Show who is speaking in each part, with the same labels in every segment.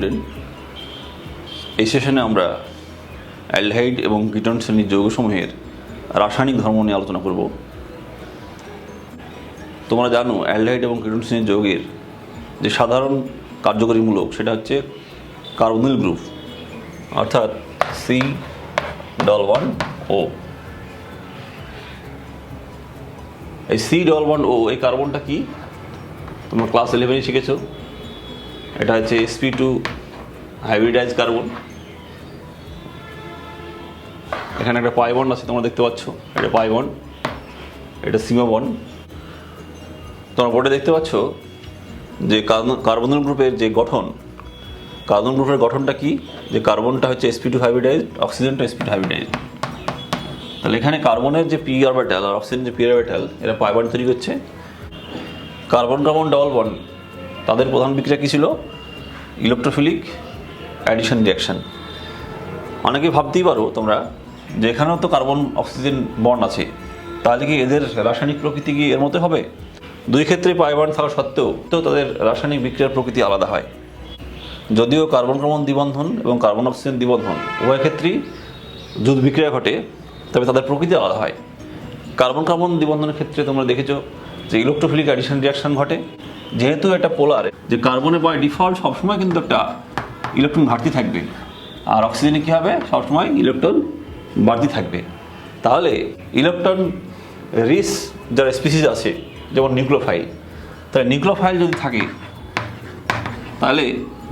Speaker 1: Student, এই সেশনে আমরা অ্যালডিহাইড এবং কিটোন শ্রেণীর যৌগসমূহের রাসায়নিক ধর্ম নিয়ে আলোচনা করব। তোমরা জানো অ্যালডিহাইড এবং কিটোন শ্রেণীর যৌগের যে সাধারণ কার্যকরী মূলক সেটা হচ্ছে কার্বনিল গ্রুপ, অর্থাৎ C+1O। এই C+1O এই কার্বনটা কি তোমরা ক্লাস 11 শিখেছো। এটা হচ্ছে sp2 হাইব্রিডাইজ কার্বন। এখানে একটা পাই বন্ড আছে, তোমরা দেখতে পাচ্ছ, এটা পাই বন্ড, এটা সিমা বন্ড। তোমরা বোর্ডে দেখতে পাচ্ছ যে কার্বনিল গ্রুপের যে গঠন, কার্বন গ্রুপের গঠনটা কি, যে কার্বনটা হচ্ছে sp2 হাইব্রিডাইজ, অক্সিজেনটা sp2 হাইব্রিডাইজ। তাহলে এখানে কার্বনের যে পি অরবিটাল আর অক্সিজেন যে পি অরবিটাল, এরা পাই বন্ড তৈরি করছে। কার্বন কার্বন ডাবল বন্ড, তাদের প্রধান বিক্রিয়া কী ছিল? Electrophilic addition reaction. অনেকে ভাবতেই পারো তোমরা যে এখানেও তো কার্বন অক্সিজেন বন্ড আছে, তাহলে কি এদের রাসায়নিক প্রকৃতি কি এর মতো হবে? দুই ক্ষেত্রে পাই বন্ড থাকা সত্ত্বেও তো তাদের রাসায়নিক বিক্রিয়ার প্রকৃতি আলাদা হয়। যদিও কার্বন কার্বন দ্বিবন্ধন এবং কার্বন অক্সিজেন দ্বিবন্ধন উভয় ক্ষেত্রেই যদি বিক্রিয়া ঘটে, তবে তাদের প্রকৃতি আলাদা হয়। কার্বন কার্বন দ্বিবন্ধনের ক্ষেত্রে তোমরা দেখেছো যে ইলেকট্রোফিলিক অ্যাডিশন রিঅ্যাকশন ঘটে। যেহেতু এটা পোলার, যে কার্বনে বাই ডিফল্ট সবসময় কিন্তু একটা ইলেকট্রন ঘাটতি থাকবে, আর অক্সিজেনে কী হবে? সবসময় ইলেকট্রন বাড়তি থাকবে। তাহলে ইলেকট্রন রিচ যারা স্পিসিস আছে, যেমন নিউক্লিওফাইল, তাহলে নিউক্লিওফাইল যদি থাকে তাহলে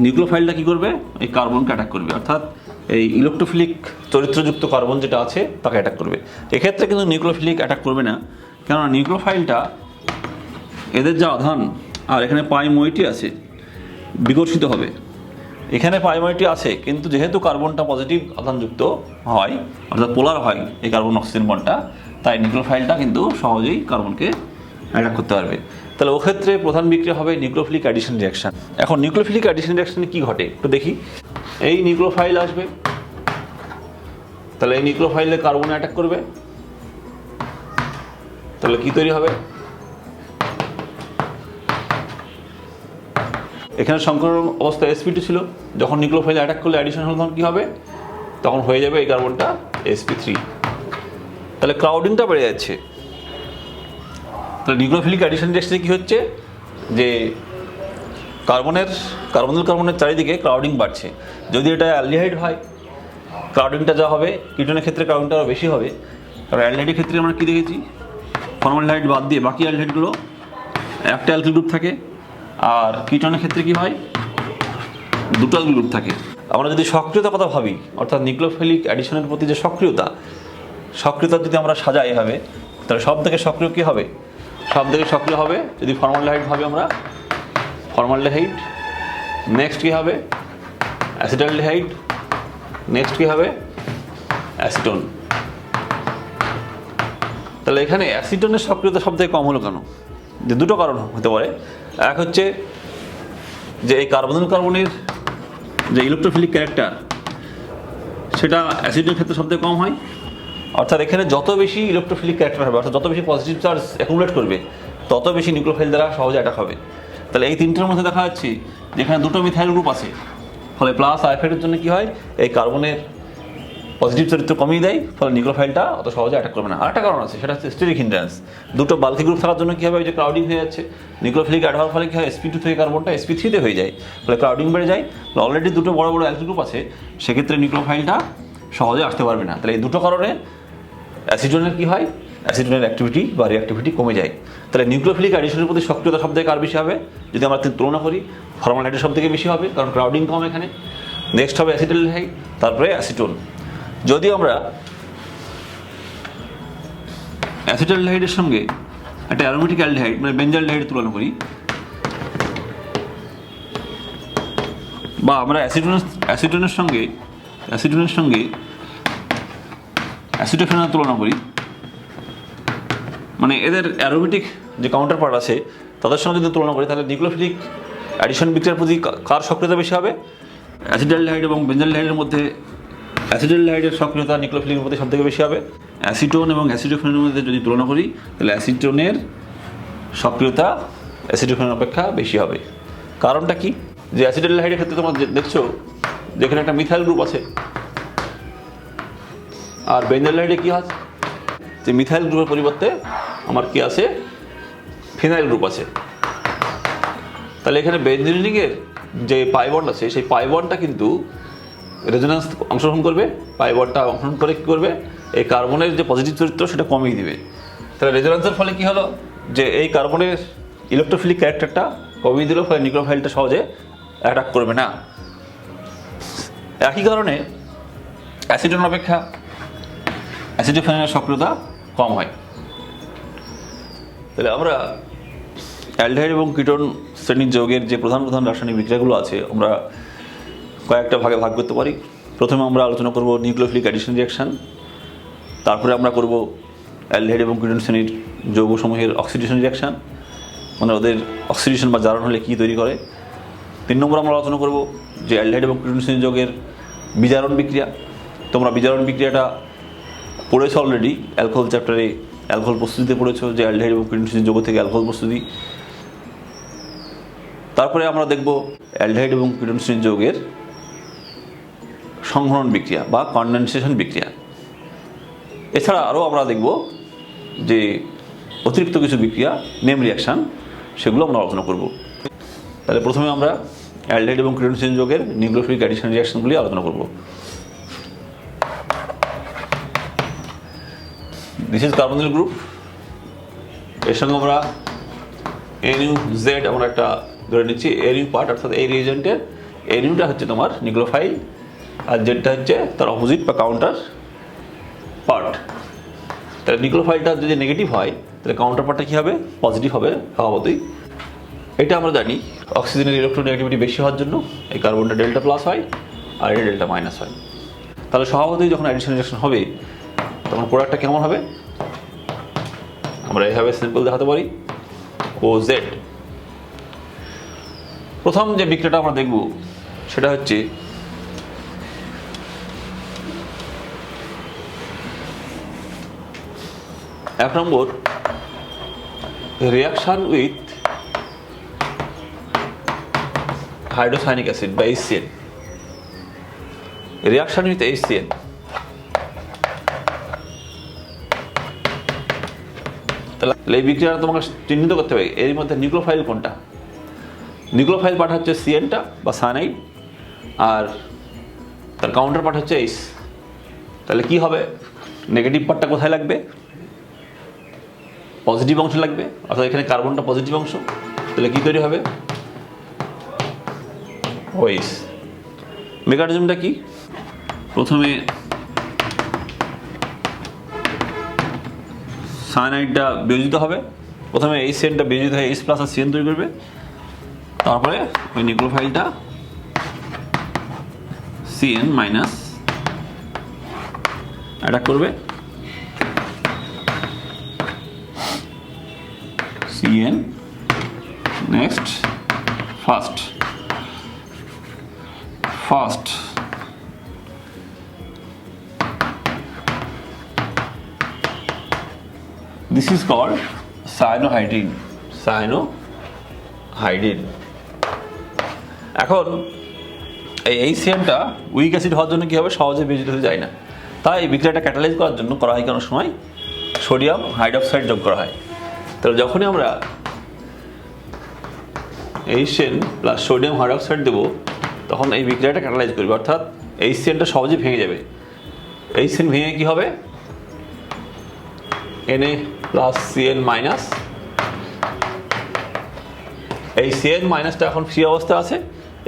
Speaker 1: নিউক্লিওফাইলটা কী করবে? এই কার্বনকে অ্যাটাক করবে, অর্থাৎ এই ইলেকট্রোফিলিক চরিত্রযুক্ত কার্বন যেটা আছে তাকে অ্যাটাক করবে। এক্ষেত্রে কিন্তু নিউক্লিওফিলিক অ্যাটাক করবে না, কেননা নিউক্লিওফাইলটা এদের যা আধান আর এখানে পাই মোইটি আছে, বিকর্ষিত হবে। এখানে পাই মোইটি আছে, কিন্তু যেহেতু কার্বনটা পজিটিভ আধানযুক্ত হয়, অর্থাৎ পোলার হয় এই কার্বন অক্সিজেন বন্ডটা, তাই নিউক্লিওফাইলটা কিন্তু সহজেই কার্বনকে অ্যাটাক করতে পারবে। তাহলে ওক্ষেত্রে প্রধান বিক্রিয়া হবে নিউক্লিওফিলিক অ্যাডিশন রিঅ্যাকশন। এখন নিউক্লিওফিলিক অ্যাডিশন রিঅ্যাকশনে কী ঘটে একটু দেখি। এই নিউক্লিওফাইল আসবে, তাহলে এই নিউক্লিওফাইলে কার্বনে অ্যাটাক করবে, তাহলে কী তৈরি হবে? এখানে সংকরণ অবস্থা sp2 ছিল, যখন নিউক্লিওফাইল অ্যাটাক করলে অ্যাডিশন হলে তখন কী হবে? তখন হয়ে যাবে এই কার্বনটা sp3। তাহলে ক্রাউডিংটা বেড়ে যাচ্ছে। তাহলে নিউক্লিওফিলিক অ্যাডিশন রিঅ্যাকশনে কী হচ্ছে? যে কার্বনের চারিদিকে ক্রাউডিং বাড়ছে। যদি এটা অ্যালডিহাইড হয়, ক্রাউডিংটা যা হবে, কিটোনের ক্ষেত্রে ক্রাউডিংটা আরও বেশি হবে। কারণ অ্যালডিহাইডের ক্ষেত্রে আমরা কী দেখেছি? ফর্মালডিহাইড বাদ দিয়ে বাকি অ্যালডিহাইডগুলো একটা অ্যালকিল গ্রুপ থাকে, আর কিটোনের ক্ষেত্রে কী হয়? দুটো অ্যালকিল গ্রুপ থাকে। আমরা যদি সক্রিয়তার কথা ভাবি, অর্থাৎ নিউক্লিওফিলিক অ্যাডিশনের প্রতি যে সক্রিয়তা যদি আমরা সাজাই এভাবে, তাহলে সব থেকে সক্রিয় কী হবে? সব থেকে সক্রিয় হবে যদি ফর্মালডিহাইড ভাবি আমরা, ফর্মালডিহাইড। নেক্সট কী হবে? অ্যাসিটালডিহাইড। নেক্সট কী হবে? অ্যাসিটোন। তাহলে এখানে অ্যাসিটোনের সক্রিয়তা সব থেকে কম হলো কেন? যে দুটো কারণ হতে পারে। এক হচ্ছে যে এই কার্বনের যে ইলেকট্রোফিলিক ক্যারেক্টার, সেটা অ্যাসিডের ক্ষেত্রে সব থেকে কম হয়। অর্থাৎ এখানে যত বেশি ইলেকট্রোফিলিক ক্যারেক্টার হবে, অর্থাৎ যত বেশি পজিটিভ চার্জ অ্যাকুমুলেট করবে, তত বেশি নিউক্লিওফাইল দ্বারা সহজে অ্যাটাক হবে। তাহলে এই তিনটের মধ্যে দেখা যাচ্ছে যেখানে দুটো মিথাইল গ্রুপ আছে, ফলে প্লাস আইফাইডের জন্য কী হয়? এই কার্বনের পজিটিভ চরিত্র কমিয়ে দেয়, ফলে নিউক্লিওফাইলটা অত সহজে অ্যাটাক করবে না। আরেকটা কারণ আছে, সেটা হচ্ছে স্টেরিক হিন্ড্রেন্স। দুটো বাল্কি গ্রুপ থাকার জন্য কী হবে? ওই যে ক্রাউডিং হয়ে যাচ্ছে, নিউক্লিওফিলিক অ্যাড হওয়ার ফলে কী হয়? sp2 থেকে কার্বনটা sp3-তে হয়ে যায়, ফলে ক্রাউডিং বেড়ে যায়। অলরেডি দুটো বড় বড় অ্যালকিল গ্রুপ আছে, সেক্ষেত্রে নিউক্লিওফাইলটা সহজে আসতে পারবে না। তাহলে এই দুটো কারণে অ্যাসিডোনের কী হয়? অ্যাসিডোনের অ্যাক্টিভিটি বা রিঅ্যাক্টিভিটি কমে যায়। তাহলে নিউক্লিওফিলিক অ্যাডিশনের প্রতি সক্রিয়তা সব থেকে আর বেশি হবে যদি আমরা তুলনা করি, ফর্মালডিহাইডের সব থেকে বেশি হবে, কারণ ক্রাউডিং কম এখানে। নেক্সট হবে অ্যাসিটালডিহাইড, তারপরে অ্যাসিটোন। যদি আমরা অ্যাসিটালডিহাইডের সঙ্গে একটা অ্যারোমেটিক অ্যালডিহাইড মানে বেঞ্জালডিহাইডের তুলনা করি, বা আমরা অ্যাসিটোনের সঙ্গে অ্যাসিটোফেনলের তুলনা করি, মানে এদের অ্যারোমেটিক যে কাউন্টার পার্ট আছে তাদের সঙ্গে যদি তুলনা করি, তাহলে নিউক্লিওফিলিক অ্যাডিশন বিক্রিয়ার প্রতি কার সক্রিয়তা বেশি হবে? অ্যাসিটালডিহাইড এবং বেঞ্জালডিহাইডের মধ্যে অ্যাসিটালডিহাইডের সক্রিয়তা নিউক্লিওফিলিকের প্রতি সবথেকে বেশি হবে। অ্যাসিটোন এবং অ্যাসিটোফেনের মধ্যে যদি তুলনা করি, তাহলে অ্যাসিটোনের সক্রিয়তা অ্যাসিটোফেনের অপেক্ষা বেশি হবে। কারণটা কি? যে অ্যাসিটালডিহাইডের ক্ষেত্রে তোমরা দেখছো যেখানে একটা মিথাইল গ্রুপ আছে, আর বেঞ্জালডিহাইডে কি আছে, যে মিথাইল গ্রুপের পরিবর্তে আমার কি আছে, ফিনাইল গ্রুপ আছে। তাহলে এখানে বেঞ্জিনের যে পাই বন্ড আছে সেই পাই বন্ডটা কিন্তু রেজোন্যান্স অংশগ্রহণ করবে, পাই বন্ডটা অংশগ্রহণ করে কী করবে, এই কার্বনের যে পজিটিভ চরিত্র সেটা কমিয়ে দিবে। তাহলে রেজোন্যান্সের ফলে কি হলো, যে এই কার্বনের ইলেকট্রোফিলিক ক্যারেক্টারটা কমিয়ে দিল, ফলে নিউক্লিওফাইলটা সহজে অ্যাটাক করবে না। একই কারণে অ্যাসিডন অপেক্ষা অ্যাসিডোফেনের সক্রিয়তা কম হয়। তাহলে আমরা অ্যালডিহাইড এবং কিটোন শ্রেণীর যৌগের যে প্রধান প্রধান রাসায়নিক বিক্রিয়াগুলো আছে আমরা কয়েকটা ভাগে ভাগ করতে পারি। প্রথমে আমরা আলোচনা করব নিউক্লিওফিলিক অ্যাডিশন রিঅ্যাকশন, তারপরে আমরা করব অ্যালডিহাইড এবং কিটোন শ্রেণীর যৌগসমূহের অক্সিডেশন রিঅ্যাকশন, মানে ওদের অক্সিডেশন বা জারণ হলে কী তৈরি করে। 3 নম্বর আমরা আলোচনা করব যে অ্যালডিহাইড এবং কিটোন শ্রেণীর যৌগের বিজারণ বিক্রিয়া। তোমরা বিজারণ বিক্রিয়াটা পড়েছো অলরেডি, অ্যালকোহল চ্যাপ্টারে অ্যালকোহল প্রস্তুতিতে পড়েছো যে অ্যালডিহাইড এবং কিটোন শ্রেণীর যৌগ থেকে অ্যালকোহল প্রস্তুতি। তারপরে আমরা দেখব অ্যালডিহাইড এবং কিটোন শ্রেণীর যৌগের সংহনন বিক্রিয়া বা কনডেনসেশন বিক্রিয়া। এছাড়া আরও আমরা দেখব যে অতিরিক্ত কিছু বিক্রিয়া নেম রিঅ্যাকশান, সেগুলো আমরা আলোচনা করব। তাহলে প্রথমে আমরা অ্যালডিহাইড এবং কিটোন শ্রেণীর যৌগের নিউক্লিওফিলিক অ্যাডিশন রিঅ্যাকশনগুলি আলোচনা করব। দিস ইজ কার্বনিল গ্রুপ, এর সঙ্গে আমরা NuZ আমরা একটা ধরে নিচ্ছি NU পার্ট, অর্থাৎ এই রিএজেন্টের NUটা হচ্ছে তোমার নিউক্লিওফাইল আর জেডটা হচ্ছে তার অপোজিট বা কাউন্টার পার্ট। তাহলে নিউক্লিওফাইলটা যদি নেগেটিভ হয় তাহলে কাউন্টার পার্টটা কী হবে, পজিটিভ হবে স্বভাবতই। এটা আমরা জানি অক্সিজেনের ইলেকট্রোনেগেটিভিটি বেশি হওয়ার জন্য এই কার্বনটা ডেল্টা প্লাস হয় আর এটা ডেল্টা মাইনাস হয়। তাহলে স্বভাবতই যখন অ্যাডিশন রিঅ্যাকশন হবে তখন প্রোডাক্টটা কেমন হবে, আমরা এইভাবে সিম্পল দেখাতে পারি OZ। প্রথম যে বিক্রিয়াটা আমরা দেখব সেটা হচ্ছে এক নম্বর রিঅ্যাকশন উইথ হাইড্রোসায়ানিক অ্যাসিড বা HCl, রিঅ্যাকশন উইথ HCl। তাহলে এই বিক্রিয়াটা তোমাকে চিহ্নিত করতে হবে এর মধ্যে নিউক্লিওফাইল কোনটা। নিউক্লিওফাইল পার্ট হচ্ছে CNটা বা সায়ানাইড, আর তার কাউন্টার পার্ট হচ্ছে H। তাহলে কি হবে, নেগেটিভ পার্টটা কোথায় লাগবে, পজিটিভ অংশ লাগবে, অর্থাৎ এখানে কার্বনটা পজিটিভ অংশ। তাহলে কি তৈরি হবে, OH। মেকানিজমটা কি, প্রথমে সায়ানাইডটা বিয়োজিত হবে, প্রথমে HCnটা বিয়োজিত হয়ে H প্লাস আর CN তৈরি করবে, তারপরে ওই নিউক্লিওফাইলটা CN মাইনাস অ্যাটাক করবে, CN next first this is called cyanohydrine। এখন এই HCnটা উইক অ্যাসিড হওয়ার জন্য কী হবে, সহজে বিয়োজিত হয়ে যায় না। তাই এই বিক্রিয়াটা ক্যাটালাইজ করার জন্য করা হয় কোনো সময় সোডিয়াম হাইড্রোক্সাইড যোগ করা হয়। তাহলে যখনই আমরা HCn প্লাস সোডিয়াম হাইড্রোক্সাইড দেবো তখন এই বিক্রিয়াটা ক্যাটালাইজ করবে, অর্থাৎ HCnটা সহজে ভেঙে যাবে। HCn ভেঙে কী হবে, Na প্লাস CN মাইনাস, এই CN মাইনাসটা এখন ফ্রি অবস্থা আছে,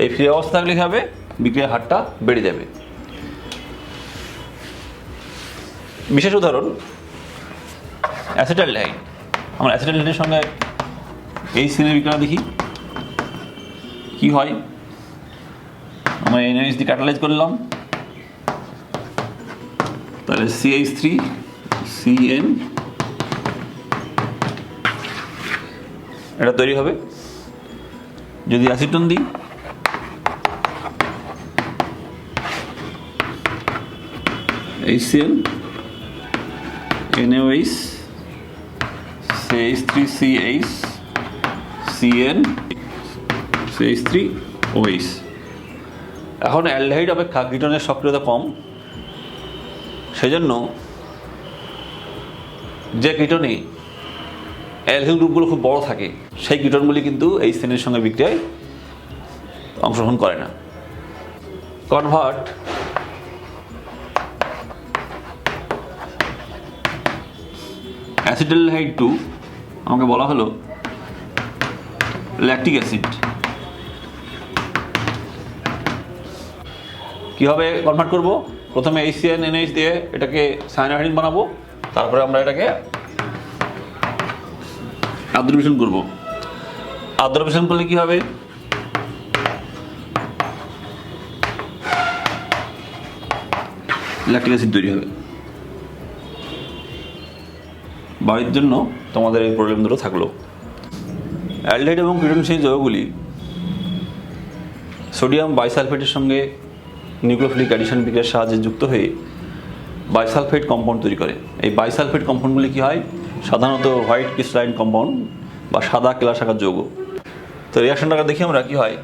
Speaker 1: এই ফ্রি অবস্থা থাকলে কী হবে, বিক্রিয়ার হারটা বেড়ে যাবে। বিশেষ উদাহরণ অ্যাসিটালডিহাইড। আমরা অ্যাসিটালডিহাইডের সঙ্গে HCn এর বিক্রিয়া দেখি কি হয়। আমরা NaOH দিয়ে ক্যাটালাইজ করলাম, তাহলে CH3 CN এটা তৈরি হবে। যদি অ্যাসিটন দিই HCl NaOH CH3CH CN CH3 ওইস। এখন অ্যালডিহাইড অপেক্ষা কিটোনের সক্রিয়তা কম, সেজন্য যে কিটোনে অ্যালকিল গ্রুপগুলো খুব বড় থাকে সেই কিটোনগুলি কিন্তু এই শ্রেণীর সঙ্গে বিক্রিয়ায় অংশগ্রহণ করে না। কনভার্ট অ্যাসিটালডিহাইড টু, আমাকে বলা হলো ল্যাকটিক অ্যাসিড। কীভাবে কনভার্ট করব? প্রথমে HCN NH দিয়ে এটাকে সায়ানোহাইডিন বানাবো, তারপরে আমরা এটাকে আদ্রবিশন করব। আদ্রবিশন করলে কি হবে? ল্যাকটিক অ্যাসিড তৈরি হবে। বাড়ির জন্য তোমাদের এই প্রবলেম দুটো থাকলো। অ্যালডিহাইড এবং কিটোন সেই যৌগগুলি সোডিয়াম বাইসালফেটের সঙ্গে নিউক্লিওফিলিক অ্যাডিশন বিক্রিয়ার সাহায্যে যুক্ত হয়ে বাইসালফেট কম্পাউন্ড তৈরি করে। এই বাইসালফেট কম্পাউন্ডগুলি কী হয়? সাধারণত হোয়াইট ক্রিস্টালাইন কম্পাউন্ড বা সাদা কেলাসাকার যৌগ। তো রিয়াকশনটা দেখি আমরা কি হয়।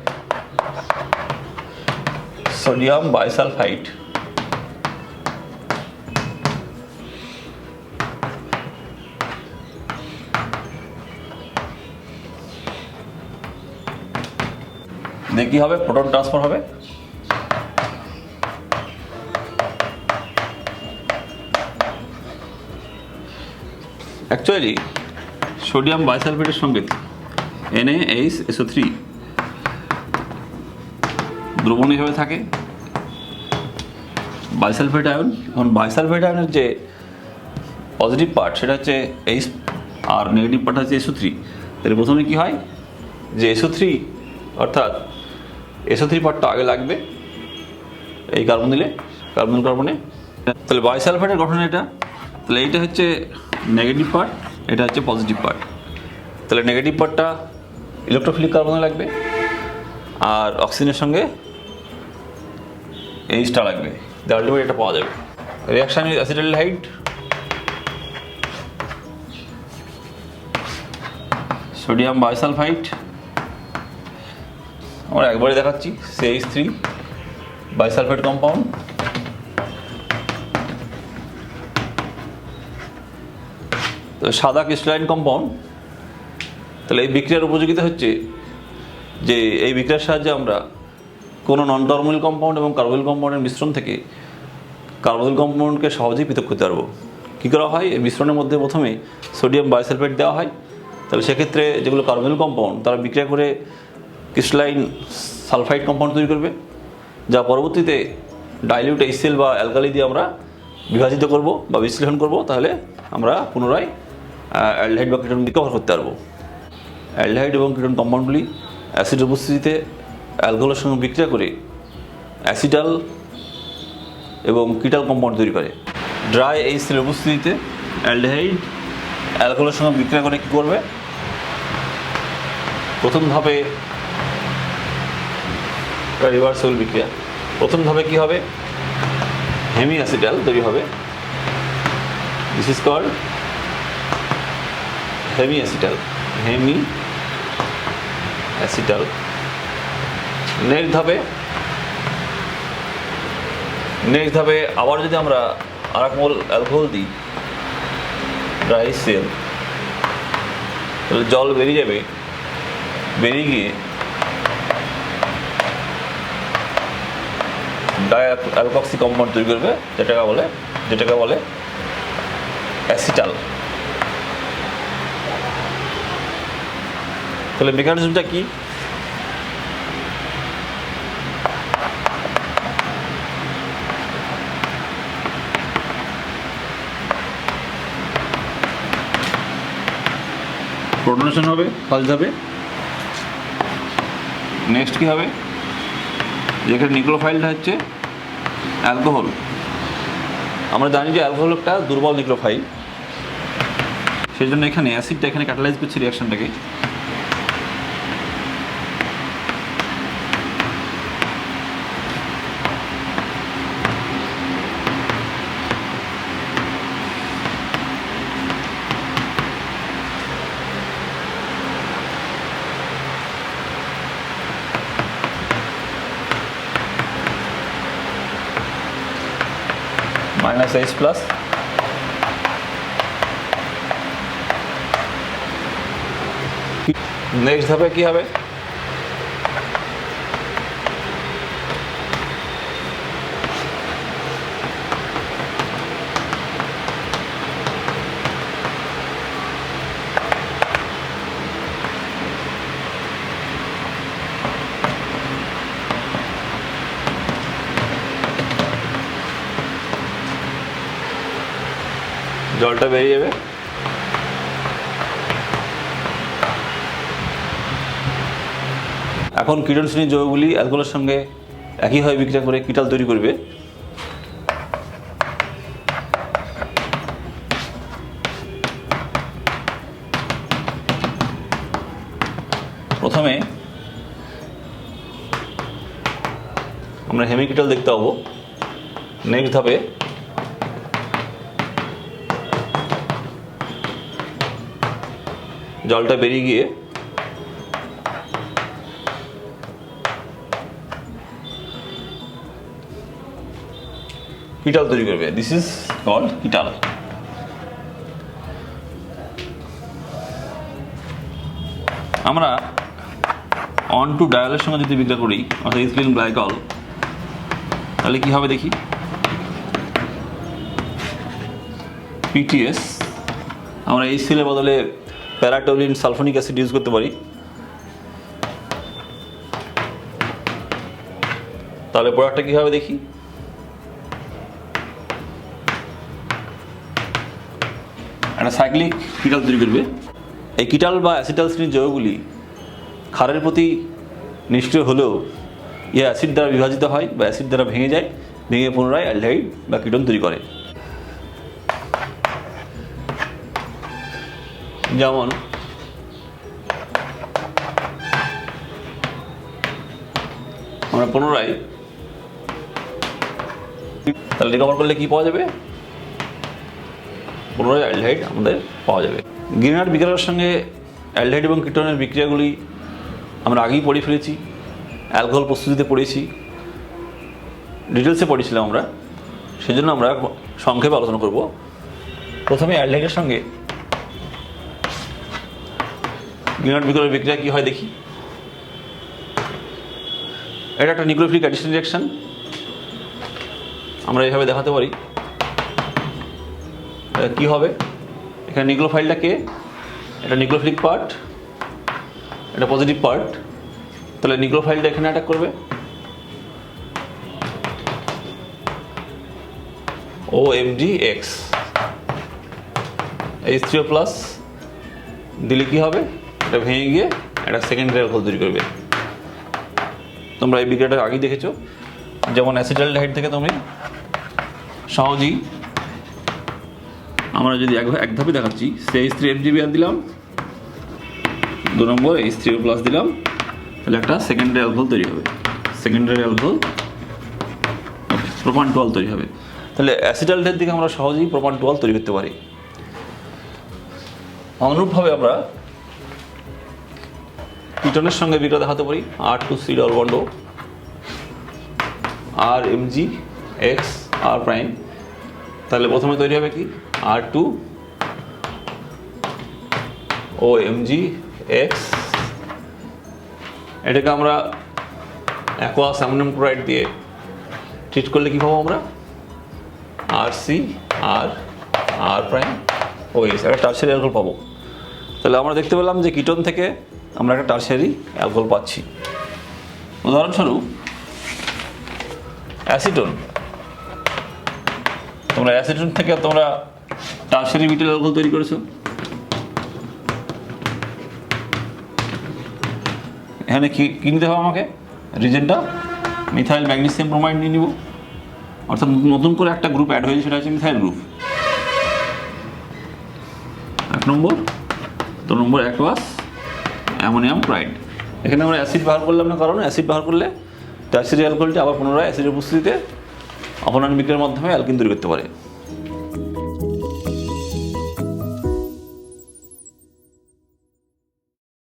Speaker 1: সোডিয়াম বাইসালফাইট দেখি হবে প্রোটন ট্রান্সফার হবে। অ্যাকচুয়ালি সোডিয়াম বাইসালফেটের সঙ্গে NaHSO3 দ্রবণ হিসেবে থাকে বাইসালফেট আয়ন। এখন বাইসালফেট আয়নের যে পজিটিভ পার্ট সেটা হচ্ছে H আর নেগেটিভ পার্ট হচ্ছে SO3। তাহলে প্রথমে কি হয় যে SO3 অর্থাৎ SO3 পার্টটা আগে লাগবে এই কার্বন দিলে, কার্বনে। তাহলে বাইসালফেটের গঠন এটা। তাহলে এইটা হচ্ছে নেগেটিভ পার্ট, এটা হচ্ছে পজিটিভ পার্ট। তাহলে নেগেটিভ পার্টটা ইলেকট্রোফিলিক কার্বনে লাগবে আর অক্সিজেনের সঙ্গে Hটা লাগবে, আলটিমেটলি এটা পাওয়া যাবে। রিয়াকশন উইথ অ্যাসিটালডিহাইড, সোডিয়াম বাইসালফাইট, আমরা একবারে দেখাচ্ছি CH3 বাইসালফেট কম্পাউন্ড, তো সাদা ক্রিস্টালাইন কম্পাউন্ড। তাহলে এই বিক্রিয়ার উপযোগিতা হচ্ছে যে এই বিক্রিয়ার সাহায্যে আমরা কোনো নন কার্বনিল কম্পাউন্ড এবং কার্বনিল কম্পাউন্ডের মিশ্রণ থেকে কার্বনিল কম্পাউন্ডকে সহজেই পৃথক করতে পারবো। কী করা হয়? এই মিশ্রণের মধ্যে প্রথমে সোডিয়াম বাইসালফেট দেওয়া হয়। তাহলে সেক্ষেত্রে যেগুলো কার্বনিল কম্পাউন্ড তারা বিক্রিয়া করে ক্রিস্টালাইন সালফাইড কম্পাউন্ড তৈরি করবে, যা পরবর্তীতে ডাইলিউট HCl বা অ্যালকালি দিয়ে আমরা বিভাজিত করব বা বিশ্লেষণ করব। তাহলে আমরা পুনরায় অ্যালডিহাইড বা কিটোন রিকভার করতে পারবো। অ্যালডিহাইড এবং কিটোন কম্পাউন্ডগুলি অ্যাসিড উপস্থিতিতে অ্যালকোহলের সঙ্গে বিক্রিয়া করে অ্যাসিটাল এবং কিটাল কম্পাউন্ড তৈরি করে। ড্রাই HCl উপস্থিতিতে অ্যালডিহাইড অ্যালকোহলের সঙ্গে বিক্রিয়া করে কী করবে? প্রথম ধাপে রিভার্সিবল বিক্রিয়া। প্রথম ধাপে কী হবে? হেমি অ্যাসিটাল তৈরি হবে। This is called hemi acetal. Next ধাপে আবার যদি আমরা আর এক মোল অ্যালকোহল দিই ড্রাই HCl, তাহলে জল বেরিয়ে যাবে, বেরিয়ে গিয়ে ডাই অ্যালকক্সি কম্পাউন্ড তৈরি করবে, যেটাকে বলে অ্যাসিটাল। তাহলে মেকানিজমটা কি? প্রোটনেশন হবে ফার্স্ট ধাপে। নেক্সট কি হবে? যেখানে নিউক্লিওফাইলটা হচ্ছে অ্যালকোহল। আমরা জানি যে অ্যালকোহল একটা দুর্বল নিউক্লিওফাইল, সেই জন্য এখানে অ্যাসিডটা এখানে ক্যাটালাইজ করছে রিয়াকশনটাকে। Minus H plus. নেক্সট ধাপে কি হবে? জলটা বেরিয়ে যাবে। এখন কিটোন শ্রেণীর যৌগগুলি অ্যালকোহলের সঙ্গে একইভাবে বিক্রিয়া করে কিটাল তৈরি করবে। প্রথমে আমরা হেমিকিটাল দেখতে পাবো। নেক্সট ধাপে জলটা বেরিয়ে গিয়ে কিটাল তৈরি করবে। This is called ketal. আমরা অন টু ডায়ালের সঙ্গে যদি বিক্রিয়া করি অর্থাৎ ইথিলিন গ্লাইকল, তাহলে কি হবে দেখি। পিটিএস, আমরা HCl এর বদলে প্যারাটোলিন সালফোনিক অ্যাসিড ইউজ করতে পারি। তাহলে প্রোডাক্টটা কী হবে দেখি। একটা সাইক্লিক কিটাল তৈরি করবে। এই কিটাল বা অ্যাসিটাল শ্রেণীর যৌগগুলি ক্ষারের প্রতি নিষ্ক্রিয় হলেও ইহা অ্যাসিড দ্বারা বিভাজিত হয় বা অ্যাসিড দ্বারা ভেঙে যায়, ভেঙে পুনরায় অ্যালডিহাইড বা কিটোন তৈরি করে। যেমন আমরা পুনরায় তাহলে রিকভার করলে কি পাওয়া যাবে? পুনরায় অ্যালডিহাইড আমাদের পাওয়া যাবে। গ্রিনার বিক্রিয়ার সঙ্গে অ্যালডিহাইড এবং কিটোনের বিক্রিয়াগুলি আমরা আগেই পড়ে ফেলেছি, অ্যালকোহল প্রস্তুতিতে পড়েছি, ডিটেলসে পড়েছিলাম আমরা। সেজন্য আমরা সংক্ষেপে আলোচনা করব। প্রথমে অ্যালডিহাইডের সঙ্গে গ্রিনার বিক্রিয়ার বিক্রিয়া কী হয় দেখি। এটা একটা নিউক্লিওফিলিক অ্যাডিশন রিঅ্যাকশন। আমরা এইভাবে দেখাতে পারি। কি হবে এখানে? নিউক্লিওফাইলটা কে? এটা নিউক্লিওফিলিক পার্ট, এটা পজিটিভ পার্ট। তাহলে নিউক্লিওফাইলটা এখানে অ্যাটাক করবে, OMgX H3O প্লাস দিলে কি হবে? এটা ভেঙে গিয়ে একটা সেকেন্ডারি অ্যালকোহল তৈরি করবে। তোমরা এই বিক্রিয়াটা আগেই দেখেছো। যেমন অ্যাসিটালডিহাইড থেকে তুমি সহজেই, আমরা যদি এক ধাপে দেখাচ্ছি, CH3FgBr দিলাম, 2 নম্বর H3O প্লাস দিলাম, তাহলে একটা সেকেন্ডারি অ্যালকোহল তৈরি হবে। সেকেন্ডারি অ্যালকোহল প্রোপান 12 তৈরি হবে। তাহলে অ্যাসিটালডিহাইড থেকে আমরা সহজেই প্রোপান 12 তৈরি করতে পারি। অনুরূপভাবে আমরা কিটোনের সঙ্গে বিক্রিয়া দেখাতে পারি। R2C double bond O, RMgX R prime. তাহলে প্রথমে তৈরি হবে কি? R2 OMgX। এটাকে আমরা অ্যাকোয়াস অ্যামোনিয়াম ক্লোরাইড দিয়ে ট্রিট করলে কী পাবো আমরা? RC R প্রাইম OH, একটা টারশিয়ারি অ্যালকোহল পাবো। তাহলে আমরা দেখতে পেলাম যে কিটোন থেকে আমরা একটা টারশিয়ারি অ্যালকোহল পাচ্ছি। উদাহরণস্বরূপ অ্যাসিটোন, তোমরা অ্যাসিটোন থেকে তোমরা টারশিয়ারি বিটাইল অ্যালকোহল তৈরি করেছো। এখানে কি নিতে হবে আমাকে? রিজেন্টটা মিথাইল ম্যাগনেসিয়াম ব্রোমাইড নিয়ে নিব। অর্থাৎ নতুন করে একটা গ্রুপ অ্যাড হয়েছে, সেটা হচ্ছে মিথাইল গ্রুপ। 1 নম্বর, 2 নম্বর অ্যাকোয়াস অ্যামোনিয়াম ক্লোরাইড। এখানে আমরা অ্যাসিড ব্যবহার করলাম না, কারণ অ্যাসিড ব্যবহার করলে টারশিয়ারি অ্যালকোহলটি আবার পুনরায় অ্যাসিডের উপস্থিতিতে অপনয়ন বিক্রিয়ার মাধ্যমে অ্যালকিন তৈরি করতে পারে।